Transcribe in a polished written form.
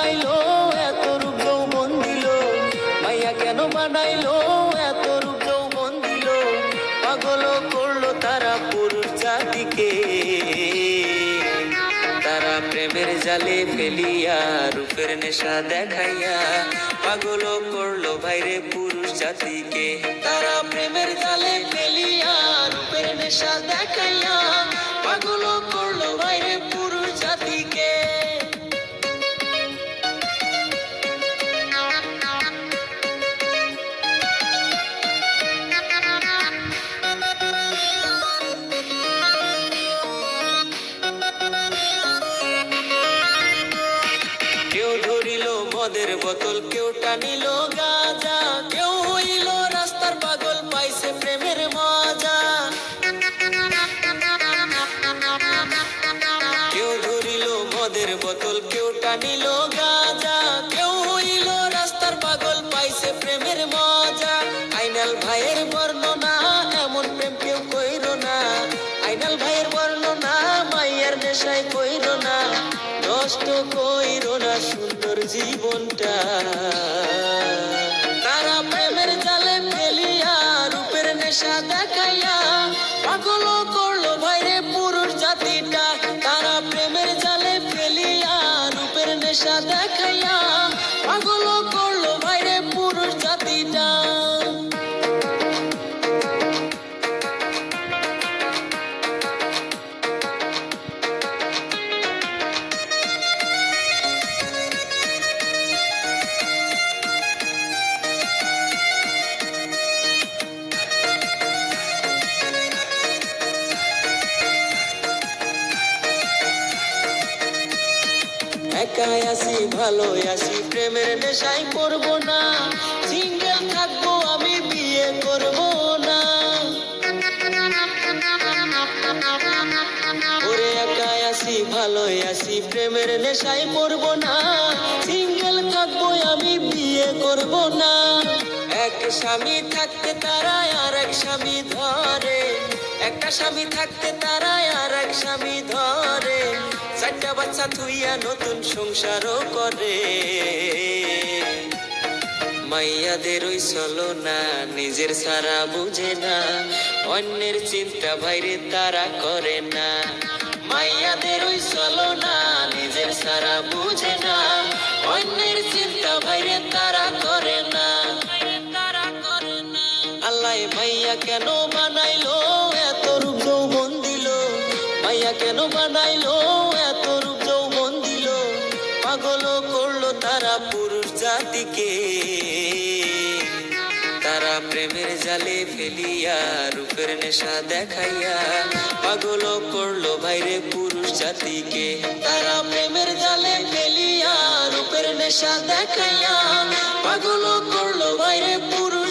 বানাইলো এত রূপ যৌবন দিল, মাইয়া কেন বানাইলো এত রূপ যৌবন দিল, পাগল করলো তারা পুরুষ জাতিকে। তারা প্রেমের জালে ফেলিয়া রূপের নেশা দেখাইয়া পাগল করলো ভাইরে পুরুষ জাতিকে। তারা প্রেমের জালে ফেলিয়া রূপের নেশা দেখাইয়া পাগল করলো ভাইরে পুরুষ জাতিকে। কেউ ধরিল মদের বোতল, কেউ টানিল গাঁজা, কেউ হইল রাস্তার পাগল, পাইছে প্রেমের মজা। কেউ ধরিল মদের বোতল, কেউ টানিল গাঁজা, কেউ হইল রাস্তার পাগল, পাইছে প্রেমের মজা। আইনাল ভাইয়ের বর্ণনা এমন প্রেম কেউ কইরো না, আইনাল ভাইয়ের বর্ণনা মাইয়ার নেশায় কইরো না, নষ্ট কইরো না সুন্দর জীবনটা। তারা প্রেমের জালে ফেলিয়া রূপের নেশা দেখাইয়া পাগল করলো ভাইরে পুরুষ জাতিটা। তারা প্রেমের জালে ফেলিয়া রূপের নেশা দেখাইয়া পাগল করলো ভাইরে পুরুষ জাতিটা। একাই আছি ভালো আছি প্রেমের নেশায় পড়বো না, সিঙ্গেল থাকবো আমি বিয়ে করবো না। ওরে একাই আছি ভালো আছি প্রেমের নেশায় পড়বো না, সিঙ্গেল থাকবো আমি বিয়ে করবো না। এক স্বামী থাকতে তারা আর এক স্বামী ধরে, একটা স্বামী থাকতে তারা আর এক স্বামী ধরে, চারটা বাচ্চা থুইয়া নতুন সংসারও করে। মাইয়াদের ওই চলো না নিজের সারা বুঝে না, অন্যের চিন্তা বাইরে তারা করে না। মাইয়াদের ওই চলো না নিজের সারা বুঝে না, অন্যের চিন্তা বাইরে তারা করে না। আল্লাহ মাইয়া কেন বানাইলো এত রূপ যৌবন দিল, মাইয়া কেন বানাইলো এত রূপ যৌবন দিল, পাগল করলো তারা পুরুষ জাতিকে। তারা প্রেমের জালে ফেলিয়া রূপের নেশা দেখাইয়া পাগল করলো ভাইরে পুরুষ জাতিকে। তারা প্রেমের জালে ফেলিয়া রূপের নেশা দেখাইয়া পাগল করলো ভাইরে পুরুষ